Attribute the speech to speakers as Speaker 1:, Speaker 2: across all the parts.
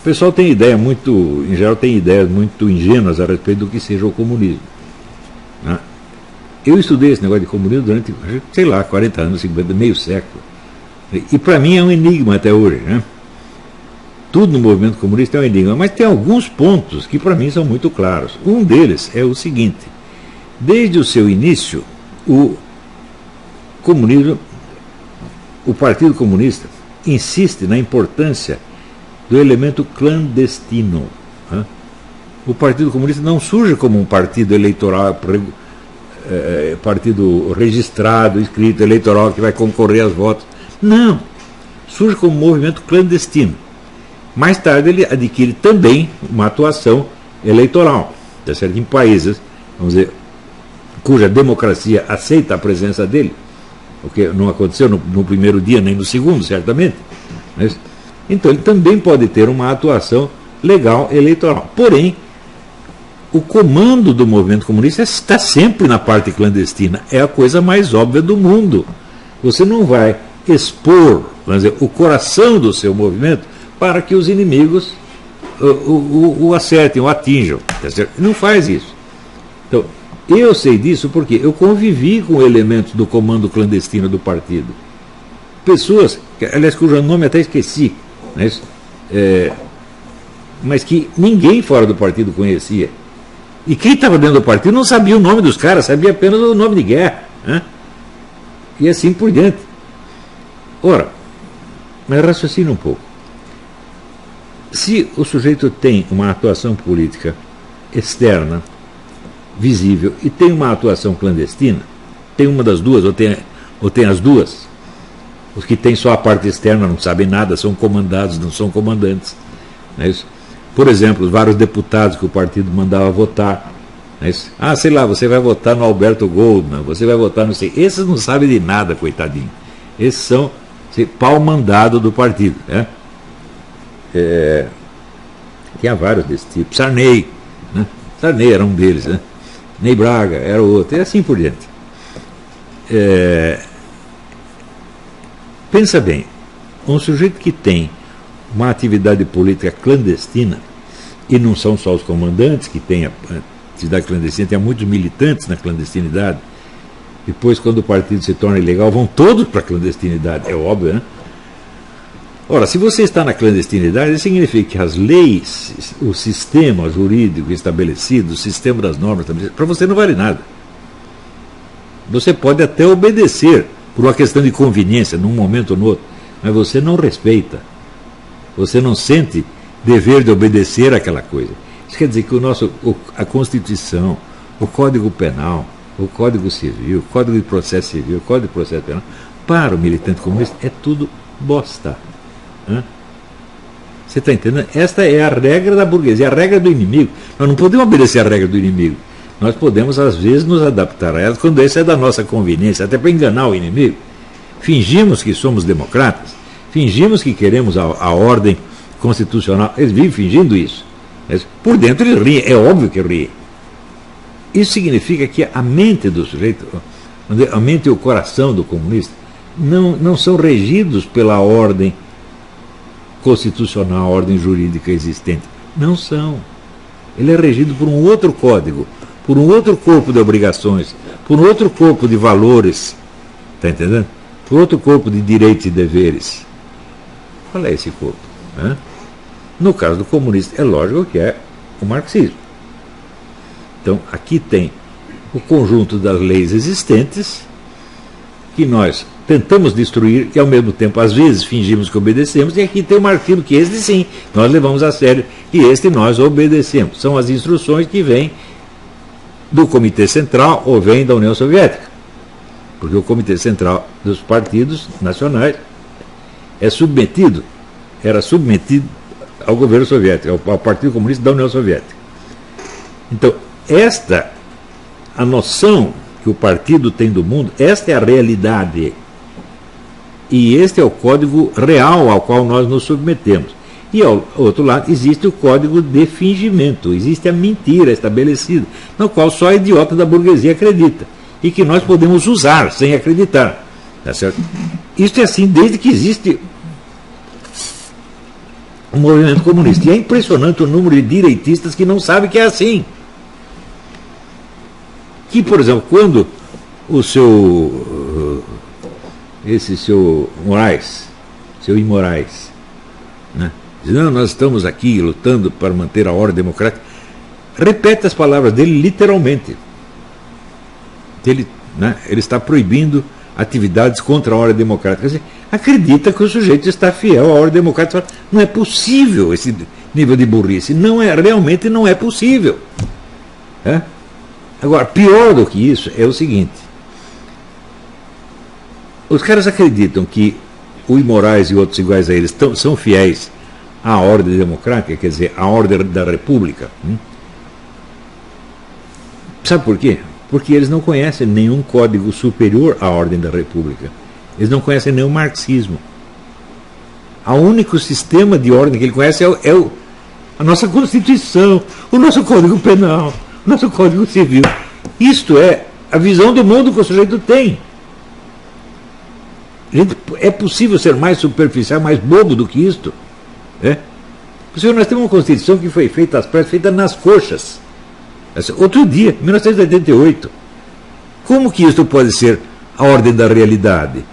Speaker 1: O pessoal tem ideia muito, em geral, tem ideias muito ingênuas a respeito do que seja o comunismo. Né? Eu estudei esse negócio de comunismo durante, sei lá, 40 anos, 50, meio século. E para mim é um enigma até hoje. Né? Tudo no movimento comunista é um enigma, mas tem alguns pontos que para mim são muito claros. Um deles é o seguinte: desde o seu início, o comunismo, o Partido Comunista insiste na importância do elemento clandestino. Né? O Partido Comunista não surge como um partido eleitoral, partido registrado, escrito, eleitoral, que vai concorrer aos votos. Não. Surge como um movimento clandestino. Mais tarde ele adquire também uma atuação eleitoral, tá certo? Em países, vamos dizer, cuja democracia aceita a presença dele, o que não aconteceu no primeiro dia nem no segundo, certamente. Mas, então ele também pode ter uma atuação legal eleitoral. Porém, o comando do movimento comunista está sempre na parte clandestina. É a coisa mais óbvia do mundo. Você não vai expor, vamos dizer, o coração do seu movimento para que os inimigos o acertem, o atinjam. Tá certo? Não faz isso. Então, eu sei disso porque eu convivi com elementos do comando clandestino do partido. Pessoas, aliás, cujo nome até esqueci, mas que ninguém fora do partido conhecia. E quem estava dentro do partido não sabia o nome dos caras, sabia apenas o nome de guerra. Né? E assim por diante. Ora, mas raciocina um pouco. Se o sujeito tem uma atuação política externa, visível, e tem uma atuação clandestina, tem uma das duas, ou tem as duas. Os que têm só a parte externa não sabem nada, são comandados, não são comandantes. Não é isso? Por exemplo, os vários deputados que o partido mandava votar. Não é isso? Ah, sei lá, você vai votar no Alberto Goldman, você vai votar no sei. Esses não sabem de nada, coitadinho. Esses são pau mandado do partido. Né? Tinha vários desse tipo. Sarney. Né? Sarney era um deles. Né? Ney Braga era outro. E assim por diante. Pensa bem, um sujeito que tem uma atividade política clandestina, e não são só os comandantes que têm a atividade clandestina, tem muitos militantes na clandestinidade. Depois, quando o partido se torna ilegal, vão todos para a clandestinidade, é óbvio, né? Ora, se você está na clandestinidade, isso significa que as leis, o sistema jurídico estabelecido, o sistema das normas estabelecidas, para você não vale nada. Você pode até obedecer, por uma questão de conveniência, num momento ou no outro, mas você não respeita. Você não sente dever de obedecer àquela coisa. Isso quer dizer que a Constituição, o Código Penal, o Código Civil, o Código de Processo Civil, o Código de Processo Penal, para o militante comunista é tudo bosta. Hã? Você está entendendo? Esta é a regra da burguesia, a regra do inimigo. Nós não podemos obedecer à regra do inimigo. Nós podemos, às vezes, nos adaptar a ela quando essa é da nossa conveniência, até para enganar o inimigo. Fingimos que somos democratas, fingimos que queremos a ordem constitucional. Eles vivem fingindo isso. Mas por dentro eles riem, é óbvio que riem. Isso significa que a mente do sujeito, a mente e o coração do comunista, não são regidos pela ordem constitucional, a ordem jurídica existente. Não são. Ele é regido por um outro código, por um outro corpo de obrigações, por um outro corpo de valores, está entendendo? Por outro corpo de direitos e deveres. Qual é esse corpo? Né? No caso do comunista, é lógico que é o marxismo. Então, aqui tem o conjunto das leis existentes, que nós tentamos destruir, e ao mesmo tempo, às vezes, fingimos que obedecemos, e aqui tem o marxismo, que este sim, nós levamos a sério, e este nós obedecemos. São as instruções que vêm do Comitê Central ou vêm da União Soviética. Porque o Comitê Central dos partidos nacionais era submetido ao governo soviético, ao Partido Comunista da União Soviética. Então, a noção que o partido tem do mundo, esta é a realidade. E este é o código real ao qual nós nos submetemos. E ao outro lado existe o código de fingimento, existe a mentira estabelecida, no qual só a idiota da burguesia acredita, e que nós podemos usar sem acreditar. Tá certo? Isso é assim desde que existe o movimento comunista. E é impressionante o número de direitistas que não sabem que é assim. Que, por exemplo, quando o esse seu Moraes, seu I. Moraes, né, diz, não, nós estamos aqui lutando para manter a ordem democrática, repete as palavras dele literalmente. Ele está proibindo atividades contra a ordem democrática. Quer dizer, acredita que o sujeito está fiel à ordem democrática. Não é possível esse nível de burrice. Realmente não é possível. É? Agora, pior do que isso é o seguinte. Os caras acreditam que o I. Moraes e outros iguais a eles são fiéis à ordem democrática, quer dizer, à ordem da República. Sabe por quê? Porque eles não conhecem nenhum código superior à ordem da República. Eles não conhecem nenhum marxismo. O único sistema de ordem que ele conhece é a nossa Constituição, o nosso Código Penal, o nosso Código Civil. Isto é a visão do mundo que o sujeito tem. Gente, é possível ser mais superficial, mais bobo do que isto? É? Porque nós temos uma Constituição que foi feita às pressas, feita nas coxas. Outro dia, 1988. Como que isso pode ser a ordem da realidade?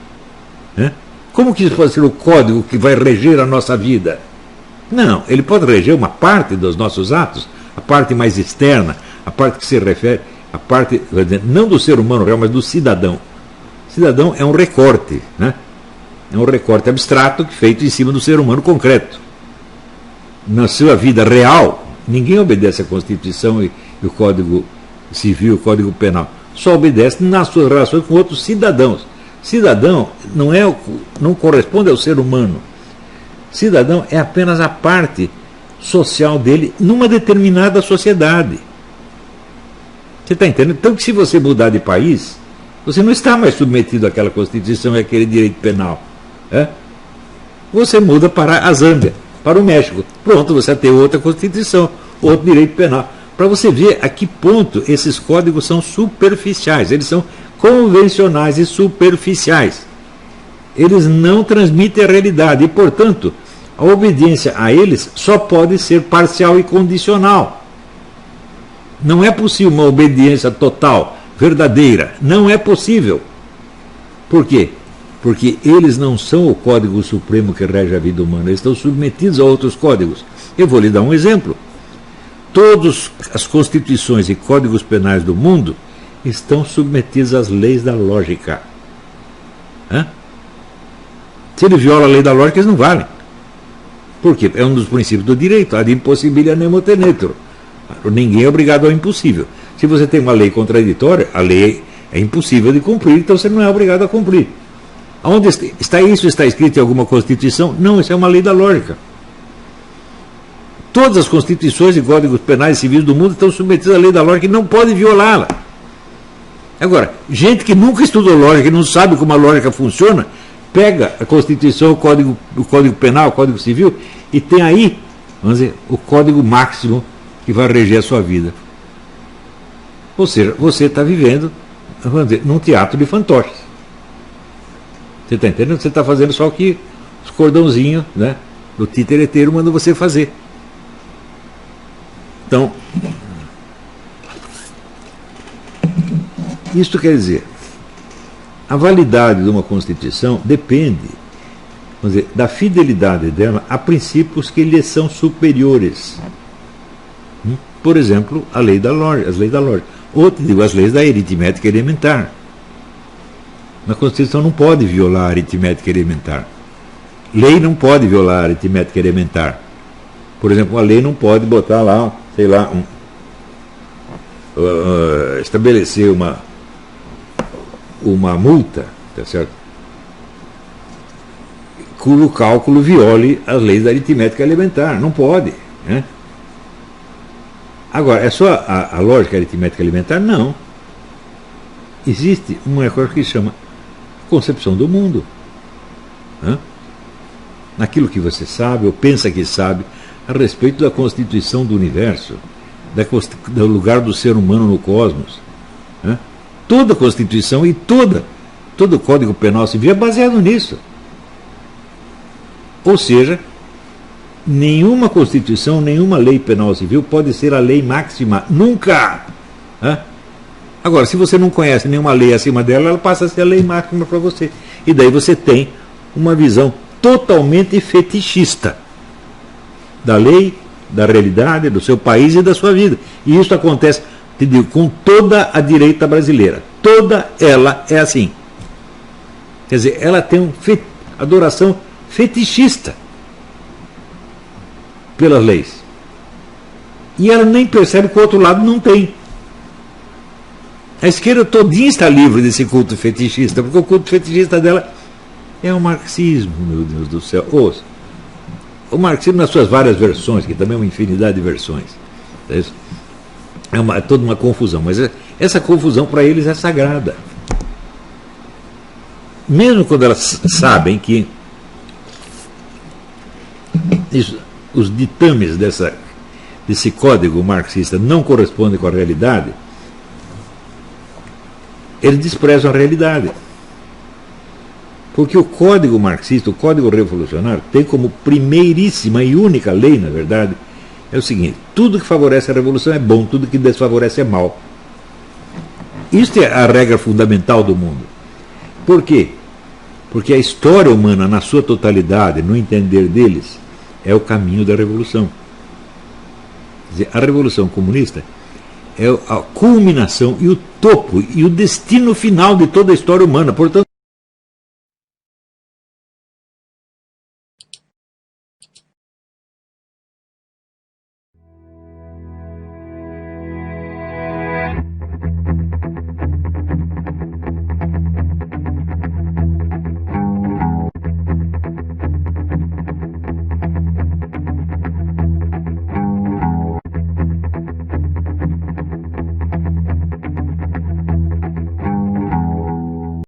Speaker 1: Como que isso pode ser o código que vai reger a nossa vida? Não, ele pode reger uma parte dos nossos atos, a parte mais externa, a parte que se refere, a parte, não do ser humano real, mas do cidadão. Cidadão é um recorte, né? É um recorte abstrato feito em cima do ser humano concreto. Na sua vida real, ninguém obedece à Constituição e o Código Civil, o Código Penal. Só obedece nas suas relações com outros cidadãos. Cidadão não corresponde ao ser humano. Cidadão é apenas a parte social dele numa determinada sociedade. Você está entendendo? Então, que se você mudar de país, você não está mais submetido àquela Constituição e àquele direito penal. Você muda para a Zâmbia, para o México. Pronto, você tem outra Constituição, outro direito penal. Para você ver a que ponto esses códigos são superficiais. Eles são convencionais e superficiais. Eles não transmitem a realidade e, portanto, a obediência a eles só pode ser parcial e condicional. Não é possível uma obediência total, verdadeira. Não é possível. Por quê? Porque eles não são o código supremo que rege a vida humana. Eles estão submetidos a outros códigos. Eu vou lhe dar um exemplo. Todas as constituições e códigos penais do mundo estão submetidos às leis da lógica. Se ele viola a lei da lógica, eles não valem. Por quê? É um dos princípios do direito, ad impossibilia nemo tenetur. Ninguém é obrigado ao impossível. Se você tem uma lei contraditória, a lei é impossível de cumprir, então você não é obrigado a cumprir. Onde está isso? Está escrito em alguma Constituição? Não, isso é uma lei da lógica. Todas as constituições e códigos penais e civis do mundo estão submetidos à lei da lógica e não pode violá-la. Agora, gente que nunca estudou lógica e não sabe como a lógica funciona, pega a Constituição, o Código Penal, o Código Civil, e tem aí, vamos dizer, o código máximo que vai reger a sua vida. Ou seja, você está vivendo, vamos dizer, num teatro de fantoches. Você está entendendo? Você está fazendo só o que os cordãozinhos, né, do titereteiro mandam você fazer. Então, isto quer dizer, a validade de uma Constituição depende, vamos dizer, da fidelidade dela a princípios que lhes são superiores. Por exemplo, a lei da lógica, as leis da lógica. Ou, digo, as leis da aritmética elementar. A Constituição não pode violar a aritmética elementar. Lei não pode violar a aritmética elementar. Por exemplo, a lei não pode botar lá, sei lá, estabelecer uma multa, tá certo? Cujo cálculo viole as leis da aritmética elementar. Não pode. Né? Agora, é só a lógica aritmética elementar? Não. Existe uma coisa que se chama concepção do mundo. Naquilo que você sabe, ou pensa que sabe, a respeito da constituição do universo, do lugar do ser humano no cosmos. Toda a Constituição e todo o Código Penal Civil é baseado nisso. Ou seja, nenhuma Constituição, nenhuma lei penal civil pode ser a lei máxima. Nunca! Hã? Agora, se você não conhece nenhuma lei acima dela, ela passa a ser a lei máxima para você. E daí você tem uma visão totalmente fetichista da lei, da realidade, do seu país e da sua vida. E isso acontece, te digo, com toda a direita brasileira. Toda ela é assim. Quer dizer, ela tem uma adoração fetichista pelas leis. E ela nem percebe que o outro lado não tem. A esquerda todinha está livre desse culto fetichista, porque o culto fetichista dela é o marxismo, meu Deus do céu. Ouça, o marxismo nas suas várias versões, que também é uma infinidade de versões. É toda uma confusão, mas essa confusão para eles é sagrada. Mesmo quando elas sabem que os ditames desse código marxista não correspondem com a realidade, eles desprezam a realidade. Porque o código marxista, o código revolucionário, tem como primeiríssima e única lei, na verdade, é o seguinte: tudo que favorece a revolução é bom, tudo que desfavorece é mal. Isto é a regra fundamental do mundo. Por quê? Porque a história humana, na sua totalidade, no entender deles, é o caminho da revolução. Quer dizer, a revolução comunista é a culminação e o topo e o destino final de toda a história humana. Portanto,